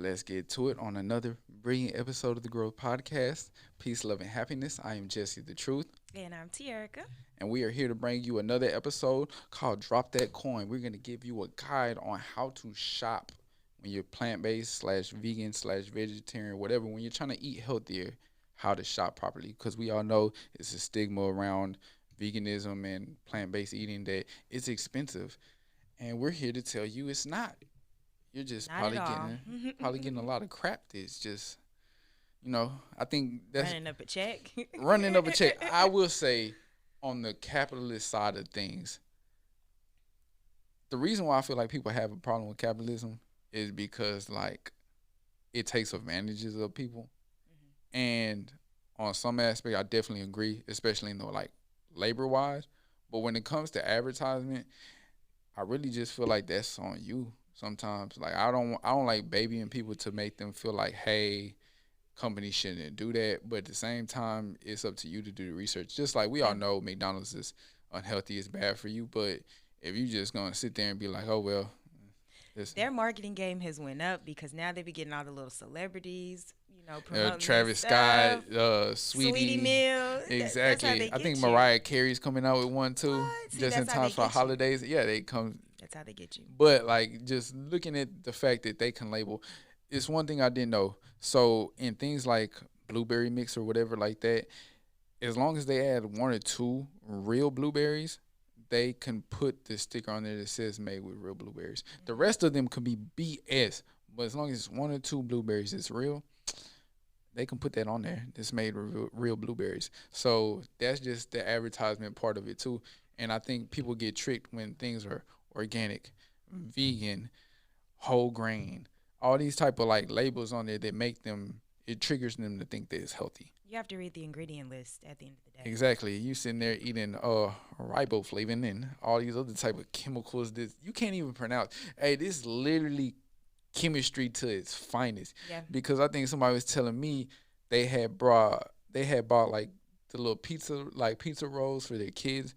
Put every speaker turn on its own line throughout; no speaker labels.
Let's get to it on another brilliant episode of the Growth Podcast. Peace, love, and happiness. I am Jesse the Truth,
And I'm Tierica.
and we are here to bring you another episode called Drop That Coin. We're going to give you a guide on how to shop when you're plant based slash vegan slash vegetarian, whatever, when you're trying to eat healthier, how to shop properly. Because we all know it's a stigma around veganism and plant based eating that it's expensive. And we're here to tell you it's not. You're just
Not at all.
probably getting a lot of crap that's just I think that's
Running up a check.
running up a check. I will say on the capitalist side of things, the reason why I feel like people have a problem with capitalism is because like it takes advantages of people. And on some aspect I definitely agree, especially in the like labor wise. But when it comes to advertisement, I really just feel like that's on you sometimes. Like I don't like babying people to make them feel like, hey, companies shouldn't do that. But at the same time, it's up to you to do the research. Just like we all
Yeah.
know McDonald's is unhealthy, it's bad for you. But if you just gonna sit there and be like, oh well, it's
Their marketing game has went up because now they be getting all the little celebrities, promoting their
Travis
stuff.
Scott,
Sweetie
Sweetie.
Meal. That's how
Exactly.
they
I think
get you.
Mariah Carey's coming out with one too,
What? See,
just in
that's how they
time for
get you.
holidays. Yeah, they come.
That's how they get you.
But like just looking at the fact that they can label, it's one thing I didn't know. So in things like blueberry mix or whatever like that, as long as they add one or two real blueberries, they can put the sticker on there that says made with real blueberries. The rest of them could be BS, but as long as it's one or two blueberries that's real, they can put that on there. It's made with real blueberries. So that's just the advertisement part of it too. And I think people get tricked when things are organic, vegan, whole grain, all these type of like labels on there that make them, it triggers them to think that it's healthy.
You have to read the ingredient list at the end of the day.
Exactly. You sitting there eating riboflavin and all these other type of chemicals that you can't even pronounce. Hey, this literally chemistry to its finest.
Yeah.
Because I think somebody was telling me they had bought like the little pizza rolls for their kids,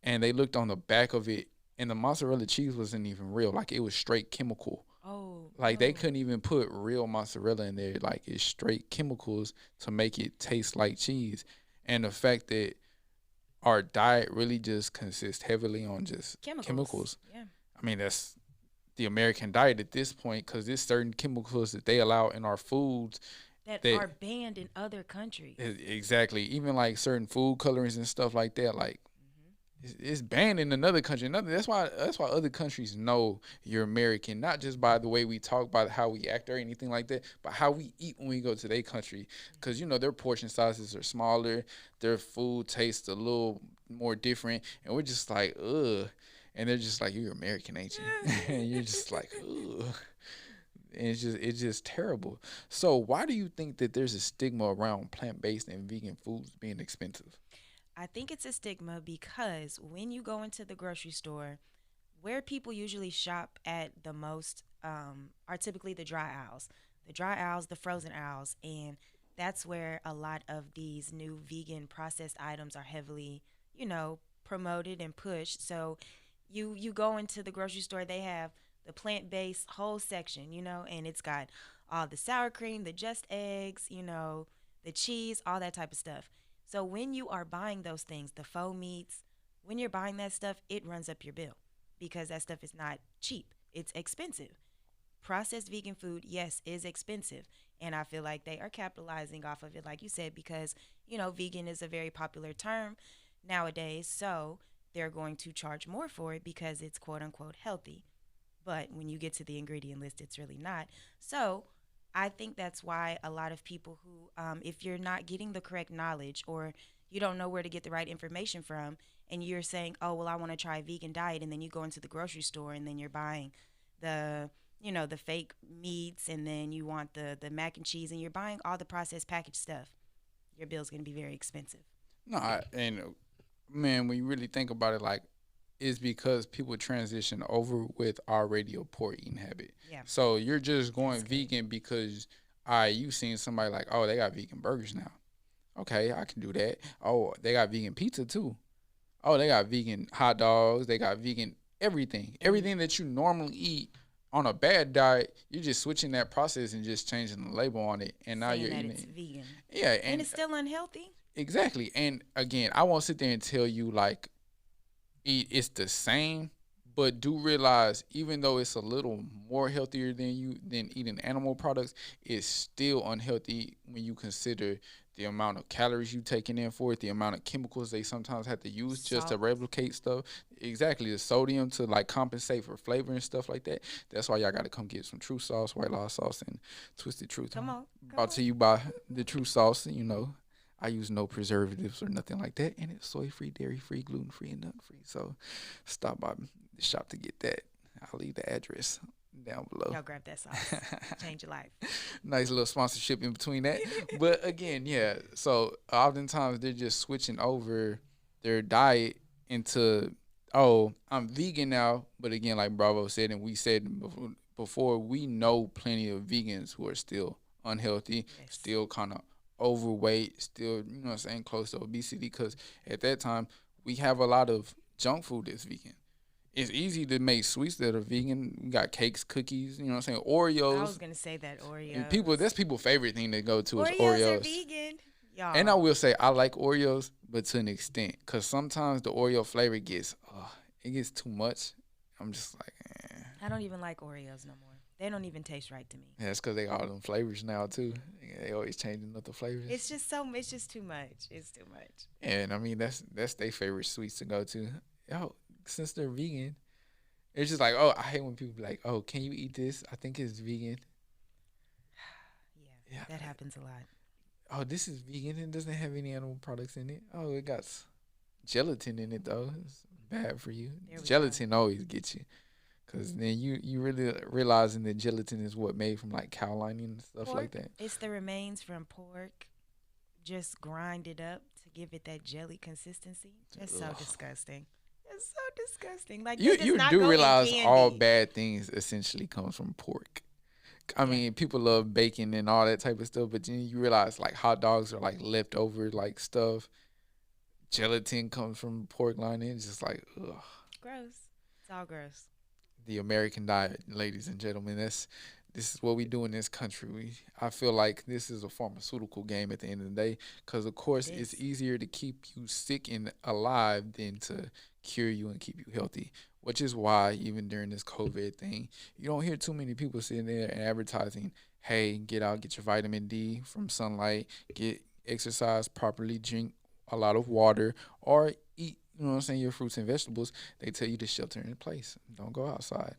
and they looked on the back of it, and the mozzarella cheese wasn't even real. Like it was straight chemical.
Oh,
Like they
no.
couldn't even put real mozzarella in there. Like it's straight chemicals to make it taste like cheese. And the fact that our diet really just consists heavily on just
Chemicals.
chemicals.
Yeah.
I mean, that's the American diet at this point because there's certain chemicals that they allow in our foods
That
that
are banned in other countries.
exactly, even like certain food colorings and stuff like that. Like
Hmm.
it's banned in another country. That's why other countries know you're American, not just by the way we talk, by how we act or anything like that, but how we eat when we go to their country. Because their portion sizes are smaller, their food tastes a little more different, and we're just like ugh, and they're just like you're American, ain't you? And you're just like ugh. And it's just terrible. So why do you think that there's a stigma around plant based and vegan foods being expensive?
I think it's a stigma because when you go into the grocery store, where people usually shop at the most are typically the dry aisles, the frozen aisles, and that's where a lot of these new vegan processed items are heavily, promoted and pushed. So you go into the grocery store, they have the plant based whole section, and it's got all the sour cream, the just eggs, the cheese, all that type of stuff. So when you are buying those things, the faux meats, when you're buying that stuff, it runs up your bill because that stuff is not cheap. It's expensive. Processed vegan food, yes, is expensive. And I feel like they are capitalizing off of it, like you said, because, vegan is a very popular term nowadays. So they're going to charge more for it because it's quote unquote healthy. But when you get to the ingredient list, it's really not. So I think that's why a lot of people who, if you're not getting the correct knowledge or you don't know where to get the right information from, and you're saying, oh, well, I want to try a vegan diet, and then you go into the grocery store and then you're buying the, the fake meats, and then you want the mac and cheese, and you're buying all the processed packaged stuff, your bill's going to be very expensive.
No, and man, when you really think about it, like it's because people transition over with already a poor eating habit.
Yeah,
So you're just going
that's good.
vegan because you seen somebody like, oh, they got vegan burgers now. Okay, I can do that. Oh, they got vegan pizza too. Oh, they got vegan hot dogs. They got vegan everything.
And
Everything that you normally eat on a bad diet, you're just switching that process and just changing the label on it, and now
saying
you're
that
eating
it's
it.
vegan
Yeah,
and
and
it's still unhealthy.
exactly. And again, I won't sit there and tell you like it's the same, but do realize even though it's a little more healthier than eating animal products, it's still unhealthy when you consider the amount of calories you taking in for it, the amount of chemicals they sometimes have to use just to
Salt.
replicate stuff. Exactly, the sodium to like compensate for flavor and stuff like that. That's why y'all got to come get some True Sauce, White Lost Sauce, and Twisted Truth.
Come on, come
Brought
on.
to you by the True Sauce. I use no preservatives or nothing like that, and it's soy free, dairy free, gluten free, and nut free. So stop by the shop to get that. I'll leave the address down below.
Y'all grab that sauce. Change your life.
Nice little sponsorship in between that. But again, yeah. So oftentimes they're just switching over their diet into, oh, I'm vegan now. But again, like Bravo said, and we said before, we know plenty of vegans who are still unhealthy,
Yes.
still kind of overweight, still, close to obesity. Because at that time, we have a lot of junk food that's vegan. It's easy to make sweets that are vegan. We got cakes, cookies,
I was
Oreos.
gonna say that
And people,
Oreos.
that's people's favorite thing to go to is
Oreos are
Oreos.
vegan,
And I
y'all.
will say I like Oreos, but to an extent, because sometimes the Oreo flavor it gets too much. I'm just like, eh.
I don't even like Oreos no more. They don't even taste right to me.
Yeah, that's because they got all them flavors now too. They always changing up the flavors.
It's just so. It's just too much. It's too much.
And I mean that's their favorite sweets to go to. Yo, since they're vegan, it's just like, oh, I hate when people be like, oh, can you eat this? I think it's vegan.
Yeah,
Yeah.
that happens a lot.
Oh, this is vegan and doesn't have any animal products in it. Oh, it got gelatin in it though. It's bad for you.
There we go.
Gelatin always gets you, cause then you really realizing that gelatin is what made from like cow lining and stuff like
Pork.
that.
It's the remains from pork. Just grind it up to give it that jelly consistency. That's so
Ugh.
disgusting. It's so disgusting. Like
You
that does
you
not
do
go in
realize all
candy.
bad things essentially comes from pork. I
Yeah.
mean, people love bacon and all that type of stuff, but then you realize like hot dogs are like leftover like stuff. Gelatin comes from pork lining. It's just like, ugh.
Gross. It's all gross.
The American diet, ladies and gentlemen. This is what we do in this country. I feel like this is a pharmaceutical game at the end of the day, because of
It
course it's
is.
easier to keep you sick and alive than to cure you and keep you healthy. Which is why even during this COVID thing, you don't hear too many people sitting there and advertising, "Hey, get out, get your vitamin D from sunlight, get exercise properly, drink a lot of water, or eat." Your fruits and vegetables. They tell you to shelter in place. Don't go outside.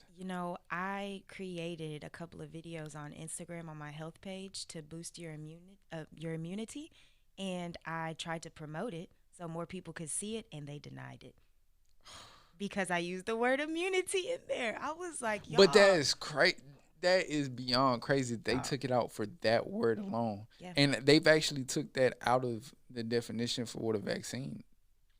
I created a couple of videos on Instagram on my health page to boost your immunity, and I tried to promote it so more people could see it, and they denied it because I used the word immunity in there. I was like,
But that
y'all,
is crazy. That is beyond crazy. They
y'all,
took it out for that word alone,
yeah,
and they've actually took that out of the definition for what a vaccine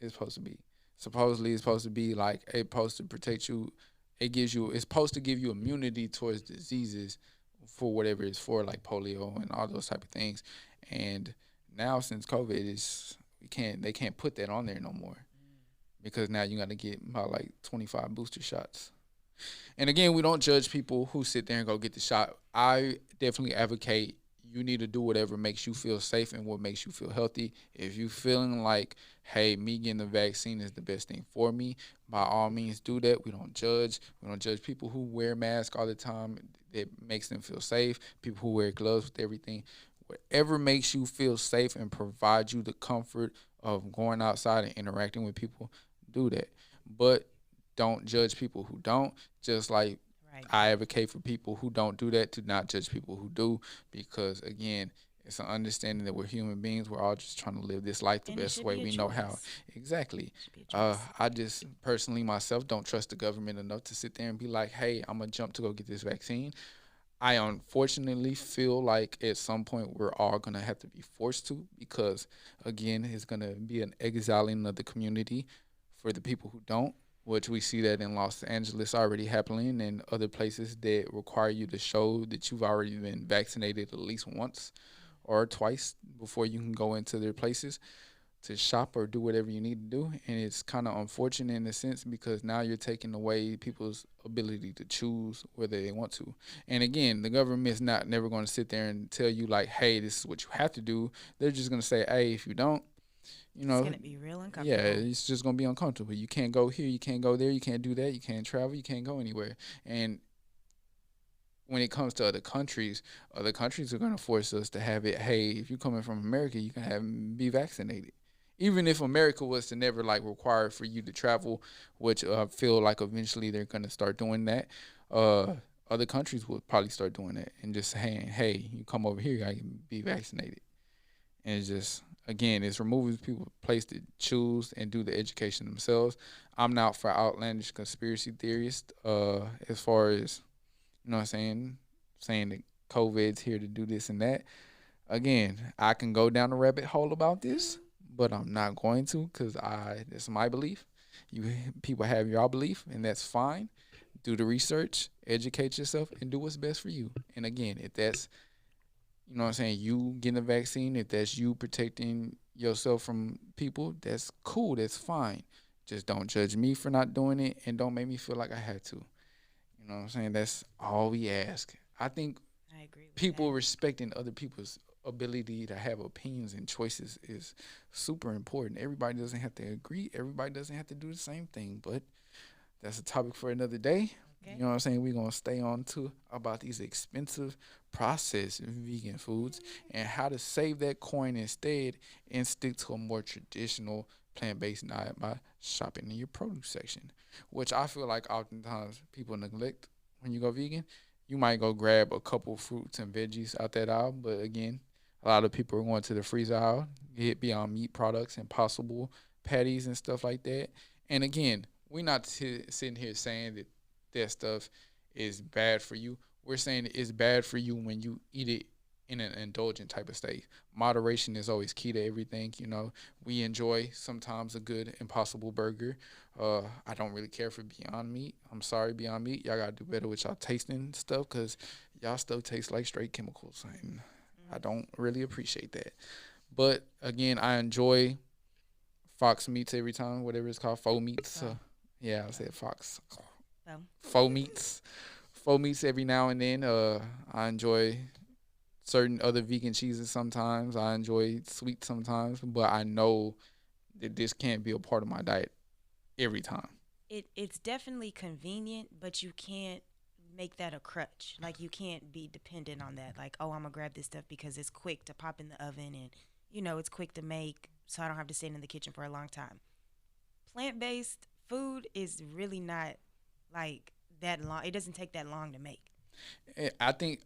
is supposed to be. Supposedly, it's supposed to be like it's supposed to protect you. It's supposed to give you immunity towards diseases for whatever it's for, like polio and all those type of things. And now since COVID is, they can't put that on there no more, because now you got to get about like 25 booster shots. And again, we don't judge people who sit there and go get the shot. I definitely advocate you need to do whatever makes you feel safe and what makes you feel healthy. If you feeling like, hey, me getting the vaccine is the best thing for me, by all means do that. We don't judge. We don't judge people who wear masks all the time. That makes them feel safe. People who wear gloves with everything. Whatever makes you feel safe and provide you the comfort of going outside and interacting with people, do that. But don't judge people who don't. Just like
right.
I advocate for people who don't do that to not judge people who do, because again, it's an understanding that we're human beings. We're all just trying to live this life the
And it
best
should
way
be a
we know how.
choice.
Exactly.
It should be a choice.
I just personally myself don't trust the government enough to sit there and be like, hey, I'm gonna jump to go get this vaccine. I unfortunately feel like at some point we're all gonna have to be forced to, because again, it's gonna be an exiling of the community for the people who don't, which we see that in Los Angeles already happening, and other places that require you to show that you've already been vaccinated at least once or twice before you can go into their places to shop or do whatever you need to do. And it's kind of unfortunate in a sense because now you're taking away people's ability to choose whether they want to. And again, the government's not never going to sit there and tell you like, hey, this is what you have to do. They're just going to say, hey, if you don't, you
It's
know,
gonna be real
yeah,
uncomfortable.
it's just gonna be uncomfortable. You can't go here, you can't go there, you can't do that, you can't travel, you can't go anywhere. And when it comes to other countries are gonna force us to have it. Hey, if you're coming from America, you can have be vaccinated. Even if America was to never like require for you to travel, which I feel like eventually they're gonna start doing that. Uh, Other countries will probably start doing that and just saying, "Hey, you come over here, you gotta be vaccinated." And it's just again, it's removing people place to choose and do the education themselves. I'm not for outlandish conspiracy theorists. As far as you know, what I'm saying that COVID's here to do this and that. Again, I can go down the rabbit hole about this, but I'm not going to because I that's my belief. You people have your belief, and that's fine. Do the research, educate yourself, and do what's best for you. And again, if that's you know what I'm saying, you getting a vaccine, if that's you protecting yourself from people, that's cool, that's fine. Just don't judge me for not doing it and don't make me feel like I had to. You know what I'm saying? That's all we ask. I think
I agree with
people
that.
respecting other people's ability to have opinions and choices is super important. Everybody doesn't have to agree, everybody doesn't have to do the same thing, but that's a topic for another day. You
Okay.
know what I'm saying? We're gonna stay on to about these expensive processed vegan foods and how to save that coin instead and stick to a more traditional plant-based diet by shopping in your produce section, which I feel like oftentimes people neglect when you go vegan. You might go grab a couple fruits and veggies out that aisle, but again, a lot of people are going to the freezer aisle, get Beyond Meat products, Impossible patties and stuff like that. And again, we're not sitting here saying that stuff is bad for you. We're saying it's bad for you when you eat it in an indulgent type of state. Moderation is always key to everything. You know, we enjoy sometimes a good Impossible burger. I don't really care for Beyond Meat. I'm sorry, Beyond Meat. Y'all gotta do better with y'all tasting stuff because y'all stuff tastes like straight chemicals, and I
Mm-hmm.
don't really appreciate that. But again, I enjoy Fox meats every time, whatever it's called, faux meats.
So,
Yeah, I
so,
said Fox.
so.
Faux meats. Faux meats every now and then. I enjoy certain other vegan cheeses sometimes. I enjoy sweet sometimes, but I know that this can't be a part of my diet every time.
It's definitely convenient, but you can't make that a crutch. Like you can't be dependent on that. Like, oh, I'm gonna grab this stuff because it's quick to pop in the oven and it's quick to make, so I don't have to sit in the kitchen for a long time. Plant-based food is really not like that long. It doesn't take that long to make.
I think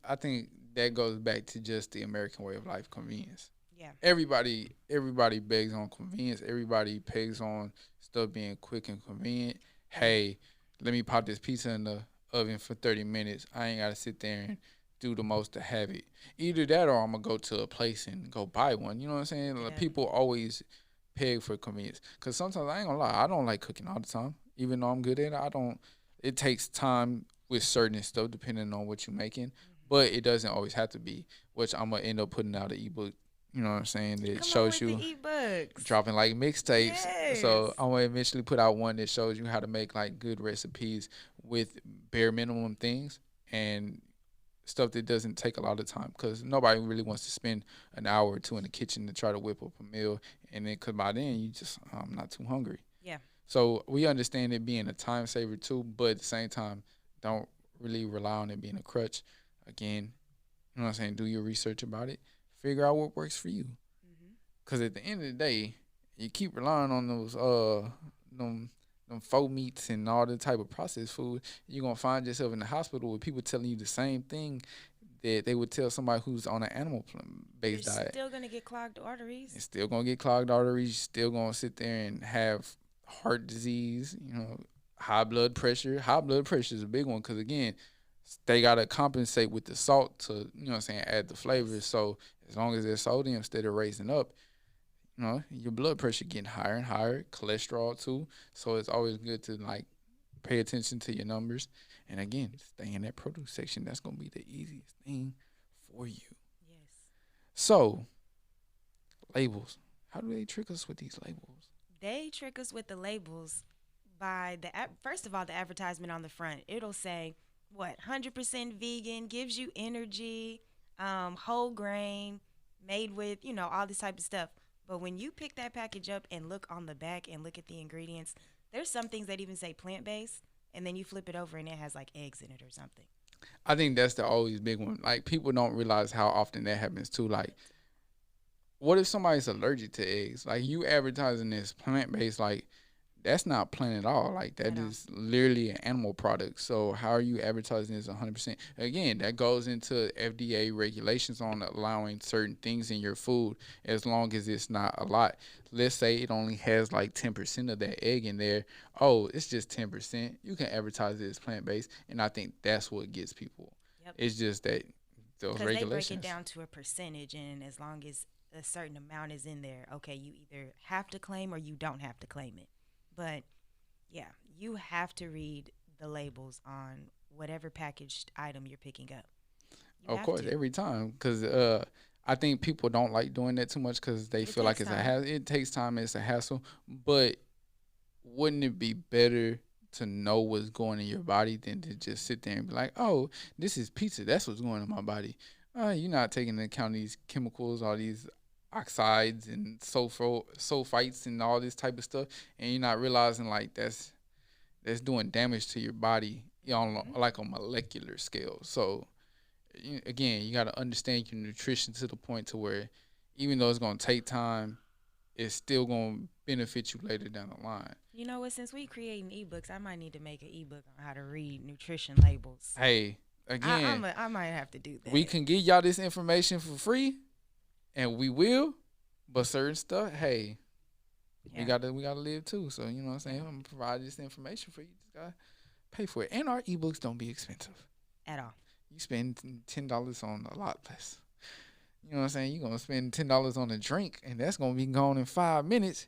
that goes back to just the American way of life, convenience.
Yeah.
Everybody begs on convenience. Everybody pegs on stuff being quick and convenient.
Yeah.
Hey, let me pop this pizza in the oven for 30 minutes. I ain't gotta sit there and do the most to have it. Either that or I'm gonna go to a place and go buy one. You know what I'm saying? Like,
Yeah.
people always peg for convenience. Cause sometimes I ain't gonna lie, I don't like cooking all the time. Even though I'm good at it, I don't. It takes time with certain stuff depending on what you're making,
Hmm.
but it doesn't always have to be. Which I'm gonna end up putting out an ebook, you know what I'm saying, that
Come on
shows
with the
you
ebooks.
dropping like mixtapes. So
Yes.
I'm gonna eventually put out one that shows you how to make like good recipes with bare minimum things and stuff that doesn't take a lot of time because nobody really wants to spend an hour or two in the kitchen to try to whip up a meal and then because by then you just I'm not too hungry.
Yeah.
So we understand it being a time saver too, but at the same time, don't really rely on it being a crutch. Again, you know what I'm saying? Do your research about it. Figure out what works for you.
Hmm.
Cause at the end of the day, you keep relying on those them them faux meats and all the type of processed food, you're gonna find yourself in the hospital with people telling you the same thing that they would tell somebody who's on an animal
You're
based diet.
still gonna get clogged arteries.
It's still gonna get clogged arteries. Still gonna sit there and have heart disease. You know, high blood pressure. High blood pressure is a big one because again, they gotta compensate with the salt to you know what I'm saying add the flavors.
Yes.
So as long as their sodium instead of raising up, you know your blood pressure getting higher and higher. Cholesterol too. So it's always good to like pay attention to your numbers. And again, stay in that produce section. That's gonna be the easiest thing for you.
Yes.
So labels. How do they trick us with these labels?
They trick us with the labels by first of all, the advertisement on the front. It'll say what 100% vegan, gives you energy, whole grain, made with all this type of stuff. But when you pick that package up and look on the back and look at the ingredients, there's some things that even say plant based, and then you flip it over and it has like eggs in it or something.
I think that's the always big one. Like people don't realize how often that happens too. Like, what if somebody's allergic to eggs? Like you advertising this plant based, like that's not plant at all. Like
At
that
all.
is literally an animal product. So how are you advertising this 100%? Again, that goes into FDA regulations on allowing certain things in your food as long as it's not a lot. Let's say it only has like 10% of that egg in there. Oh, it's just 10%. You can advertise it as plant based, and I think that's what gets people.
Yep.
It's just that those
Because they break it
regulations.
down to a percentage, and as long as a certain amount is in there, okay, you either have to claim or you don't have to claim it. But yeah, you have to read the labels on whatever packaged item you're picking up. You
Of
have
course,
to.
every time, because I think people don't like doing that too much because they
It
feel like
takes
it's a
time.
hassle. It takes time, it's a hassle. But wouldn't it be better to know what's going in your body than to just sit there and be like, "Oh, this is pizza. That's what's going in my body." You're not taking into account these chemicals, all these oxides and sulfites and all this type of stuff, and you're not realizing like that's doing damage to your body, on
Hmm.
like a molecular scale. So again, you got to understand your nutrition to the point to where even though it's going to take time, it's still going to benefit you later down the line.
You know what? Since we creating ebooks, I might need to make an ebook on how to read nutrition labels.
Hey, again,
I might have to do
we
that.
can give y'all this information for free, and we will. But certain stuff, hey, we
Yeah,
gotta live too. So you know what I'm
yeah,
saying. I'm gonna provide this information for you. Just gotta pay for it. And our ebooks don't be expensive.
at all.
You spend $10 on a lot less. You know what I'm saying? You're gonna spend $10 on a drink, and that's gonna be gone in 5 minutes.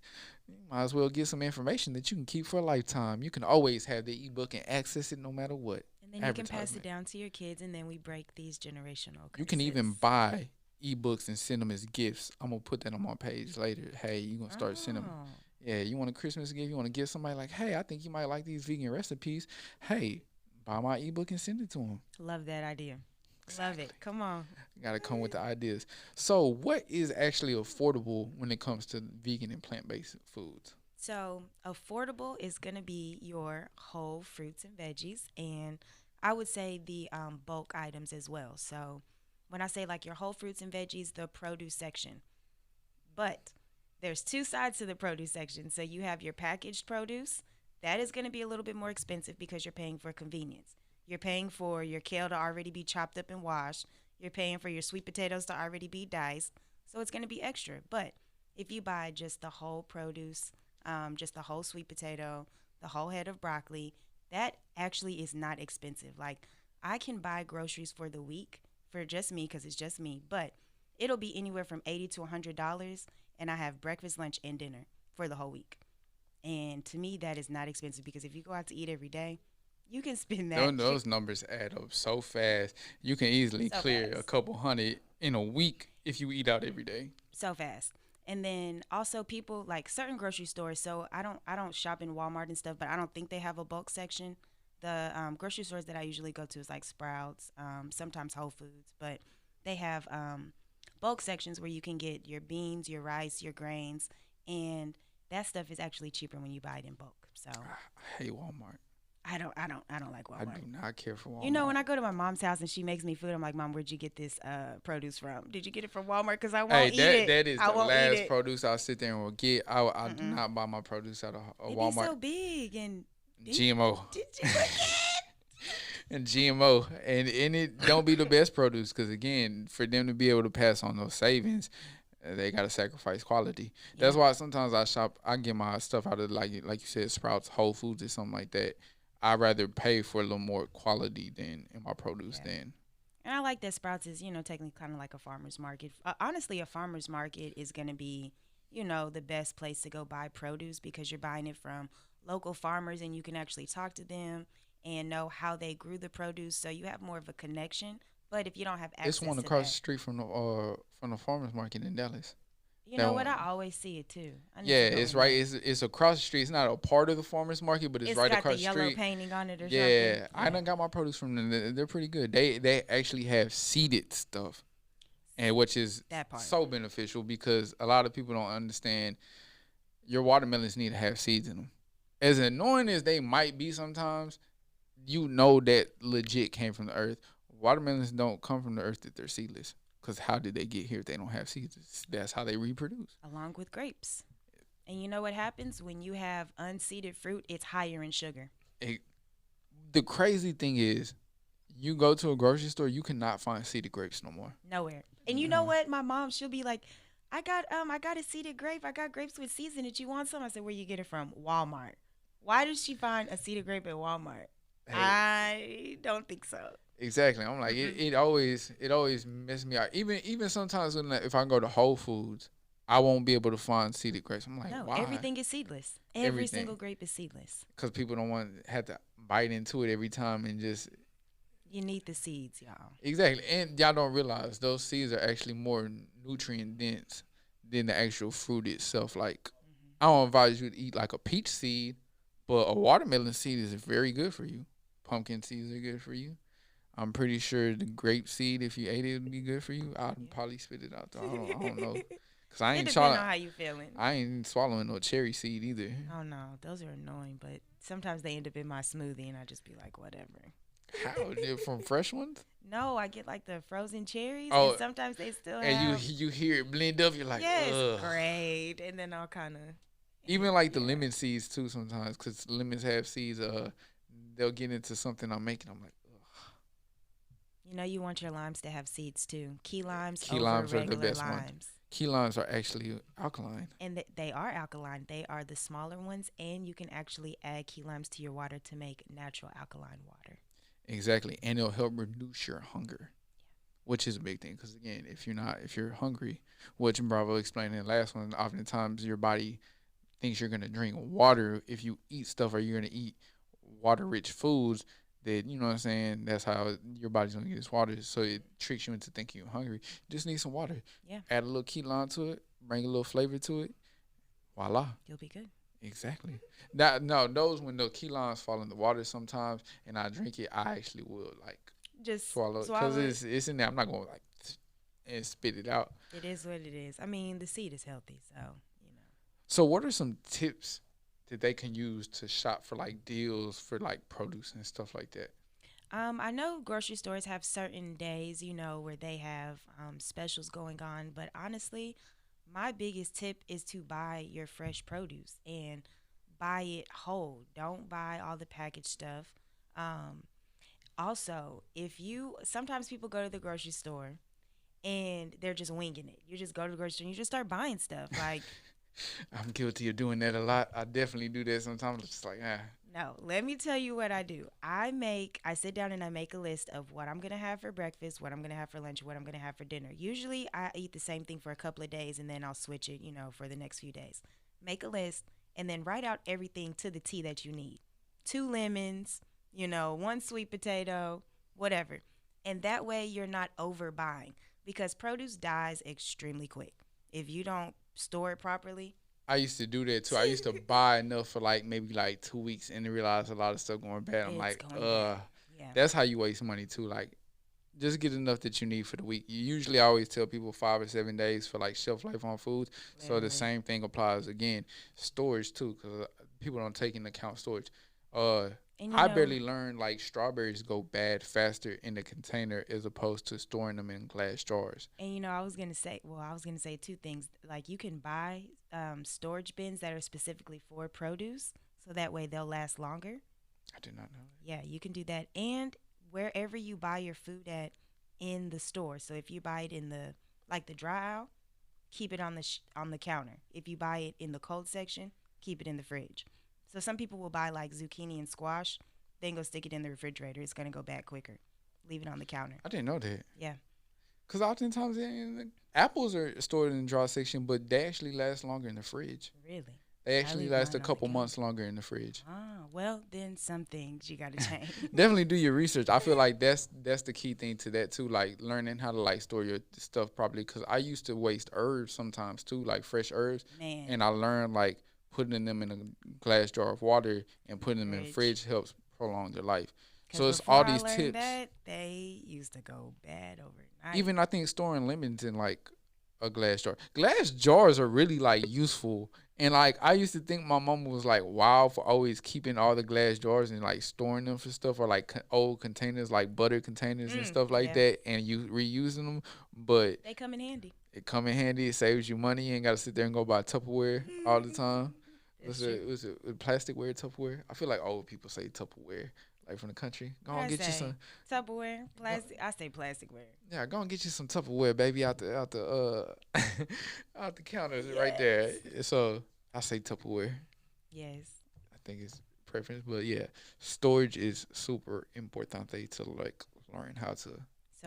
You might as well get some information that you can keep for a lifetime. You can always have the ebook and access it no matter what.
And then you can pass it
Advertisement.
down to your kids, and then we break these generational
You can even
curses.
buy ebooks and send them as gifts. I'm gonna put that on my page later. Hey, you gonna start sending them.
Oh,
Yeah, you want a Christmas gift? You want to give somebody like, hey, I think you might like these vegan recipes. Hey, buy my ebook and send it to them.
love that idea. Love
Exactly.
it. Come on.
You gotta come with the ideas. So, what is actually affordable when it comes to vegan and plant based foods?
So, affordable is going to be your whole fruits and veggies, and I would say the bulk items as well. So, when I say like your whole fruits and veggies, the produce section. But there's two sides to the produce section. So, you have your packaged produce. That is going to be a little bit more expensive because you're paying for convenience. You're paying for your kale to already be chopped up and washed. You're paying for your sweet potatoes to already be diced. So, it's going to be extra. But if you buy just the whole produce, just the whole sweet potato, the whole head of broccoli. That actually is not expensive. Like I can buy groceries for the week for just me because it's just me, but it'll be anywhere from $80 to $100, and I have breakfast, lunch, and dinner for the whole week. And to me, that is not expensive because if you go out to eat every day, you can spend that
Those numbers add up so fast. You can easily
so
clear a
fast.
couple hundred in a week if you eat out every day.
So fast. And then also people like certain grocery stores. So I don't shop in Walmart and stuff, but I don't think they have a bulk section. The grocery stores that I usually go to is like Sprouts, sometimes Whole Foods, but they have bulk sections where you can get your beans, your rice, your grains, and that stuff is actually cheaper when you buy it in bulk. So
I hate Walmart.
I don't like
I do
Walmart.
not care for
You know,
Walmart.
when I go to my mom's house and she makes me food, I'm like, Mom, where'd you get this produce from? Did you get it from Walmart? Because I
Hey,
won't eat
that
it.
that is
I
the
won't eat
last
it.
produce I'll sit there and will get. I do
Mm-mm.
not buy my produce out of
It be
Walmart.
so big and
GMO.
did you again?
And GMO, and it don't be the best produce because again, for them to be able to pass on those savings, they gotta sacrifice quality. That's
Yeah,
why sometimes I shop. I get my stuff out of like you said, Sprouts, Whole Foods, or something like that. I rather pay for a little more quality than in my produce
yeah.
than.
And I like that Sprouts is, technically kind of like a farmer's market. Honestly, a farmer's market is going to be, the best place to go buy produce because you're buying it from local farmers and you can actually talk to them and know how they grew the produce. So you have more of a connection. But if you don't have
It's
access
one
to
across the
that,
street from the farmers market in Dallas.
You
That
know what?
one.
I always see it too. I need to
Yeah,
go
it's
in
right.
there.
It's across the street. It's not a part of the farmers market, but it's
It's
right
got the
across the
yellow
street.
painting on it or something.
Yeah, I
Yeah.
done got my produce from them. They're pretty good. They actually have seeded stuff, and which is
That part.
so beneficial because a lot of people don't understand your watermelons need to have seeds in them. As annoying as they might be sometimes, you know that legit came from the earth. Watermelons don't come from the earth if they're seedless. Because how did they get here if they don't have seeds? That's how they reproduce.
Along with grapes. And you know what happens when you have unseeded fruit? It's higher in sugar.
It, the crazy thing is, you go to a grocery store, you cannot find seeded grapes no more.
Nowhere. And you know
No.
what? My mom, she'll be like, I got a seeded grape. I got grapes with seeds in it. You want some? I said, where you get it from? Walmart. Why did she find a seeded grape at Walmart?
Hey,
I don't think so.
exactly. I'm like
Mm-mm.
it always messes me out. Even sometimes when if I go to Whole Foods, I won't be able to find seeded grapes. I'm like,
No,
why?
everything is seedless. Every single
Everything.
grape is seedless.
Because people don't want to have to bite into it every time and just
You need the seeds, y'all.
exactly. And y'all don't realize those seeds are actually more nutrient dense than the actual fruit itself. Like I don't advise you to eat like a peach seed, but a watermelon seed is very good for you. Pumpkin seeds are good for you. I'm pretty sure the grape seed, if you ate it, would be good for you. I'd probably spit it out though. I don't know, cause I
It
ain't
depends
swallowing.
on how you feeling.
I ain't swallowing no cherry seed either.
Oh no, those are annoying, but sometimes they end up in my smoothie and I just be like, whatever.
How from fresh ones?
No, I get like the frozen cherries and
Oh,
sometimes they still
and you
have
you hear it blend up. You're like,
yes,
ugh.
great. And then I'll kind of
Even like the
yeah.
lemon seeds too sometimes, cause lemons have seeds. They'll get into something I'm making. I'm like, ugh.
You know, you want your limes to have seeds too. Key limes
Key
over
limes are the
regular
best ones.
limes.
Key limes are actually alkaline.
And they are alkaline. They are the smaller ones, and you can actually add key limes to your water to make natural alkaline water.
Exactly, and it'll help reduce your hunger, which is a big thing. Because again, if you're hungry, which Bravo explained in the last one, oftentimes your body thinks you're gonna drink water if you eat stuff, or you're gonna eat water-rich foods. That you know what I'm saying. That's how your body's gonna get its water. So it tricks you into thinking you're hungry. You just need some water.
Yeah,
Add a little key lime to it. Bring a little flavor to it. Voila.
you'll be good.
Exactly. That no, those when the key limes fall in the water sometimes, and I drink it, I actually will like
Just
swallow it because
swallow it.
it's in there. I'm not gonna like and spit it out.
It is what it is. I mean, the seed is healthy, so you know.
So, what are some tips that they can use to shop for like deals for like produce and stuff like that?
I know grocery stores have certain days, you know, where they have specials going on, but honestly, my biggest tip is to buy your fresh produce and buy it whole. Don't buy all the packaged stuff. Um, Also, if you sometimes people go to the grocery store and they're just winging it. You just go to the grocery store and you just start buying stuff. Like,
I'm guilty of doing that a lot. I definitely do that sometimes. It's just like
no, let me tell you what I do. I sit down and I make a list of what I'm going to have for breakfast, what I'm going to have for lunch, what I'm going to have for dinner. Usually I eat the same thing for a couple of days and then I'll switch it, you know, for the next few days. Make a list and then write out everything to the T that you need. 2 lemons, you know, 1 sweet potato, whatever. And that way you're not overbuying because produce dies extremely quick. If you don't store it properly,
I used to do that too. I used to buy enough for like maybe like 2 weeks and then realize a lot of stuff going bad. I'm
it's
like,
going bad. Yeah,
that's how you waste money too. Like, just get enough that you need for the week. You usually always tell people 5 or 7 days for like shelf life on foods. So the
literally.
same thing applies again. Storage too, because people don't take into account storage. Uh,
And you
I
know,
barely learned like strawberries go bad faster in the container as opposed to storing them in glass jars.
I was gonna say 2 things. Like you can buy storage bins that are specifically for produce, so that way they'll last longer.
I did not know
Yeah, you can do that. And wherever you buy your food at in the store. So if you buy it in the like the dry aisle, keep it on on the counter. If you buy it in the cold section, keep it in the fridge. So some people will buy like zucchini and squash, then go stick it in the refrigerator. It's gonna go bad quicker. Leave it on the counter.
I didn't know that.
Yeah,
Because oftentimes apples are stored in the dry section, but they actually last longer in the fridge.
really.
They
I
actually
leave
last a
mine on the
couple
counter.
months longer in the fridge.
Ah, well, then some things you got to change.
Definitely do your research. I feel like that's the key thing to that too. Like learning how to like store your stuff properly. Because I used to waste herbs sometimes too, like fresh herbs,
Man,
and I learned like putting them in a glass jar of water and putting them in the
fridge.
fridge helps prolong their life.
Because
So it's
before
all
I
these
learned
tips.
that, they used to go bad overnight.
Even I think storing lemons in like a glass jar. Glass jars are really like useful. And like I used to think my mom was like wow for always keeping all the glass jars and like storing them for stuff or like old containers like butter containers and stuff like
Yeah,
that and you reusing them. But
they come in handy.
it come in handy. It saves you money. You ain't got to sit there and go buy Tupperware all the time.
That's true.
Was it plasticware Tupperware? I feel like old people say Tupperware like from the country. Go
What
on
I
get you
say?
some.
Tupperware,
Go,
plastic. I say plasticware.
yeah, go and get you some Tupperware, baby, out the out the counters right there.
Yes.
So I say Tupperware.
Yes.
I think it's preference, but yeah, storage is super important to like learn how to
So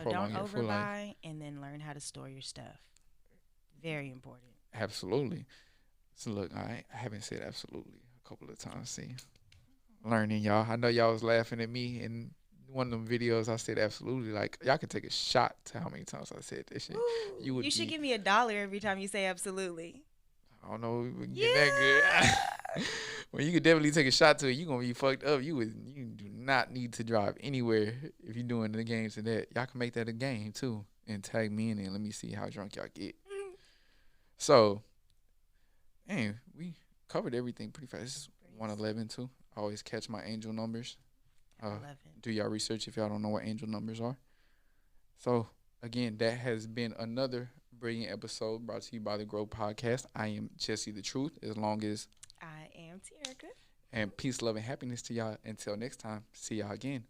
prolong
don't
your food life.
overbuy and then learn how to store your stuff. Very important.
Absolutely. So look, I haven't said absolutely a couple of times. See, learning y'all. I know y'all was laughing at me in one of them videos. I said absolutely. Like y'all could take a shot to how many times I said that shit.
Woo.
You would
You should
be.
give me $1 every time you say absolutely.
I don't know if we can get
Yeah.
that good. Well, you could definitely take a shot to it. You gonna be fucked up. You do not need to drive anywhere if you're doing the games and that. Y'all can make that a game too and tag me in and let me see how drunk y'all get. So, man, we covered everything pretty fast. This is 111 too. I always catch my angel numbers. Uh,
11.
do y'all research if y'all don't know what angel numbers are. So again, that has been another brilliant episode brought to you by the Grow Podcast. I am Jesse the Truth. As long as
I am Terica.
and peace, love, and happiness to y'all. Until next time, see y'all again.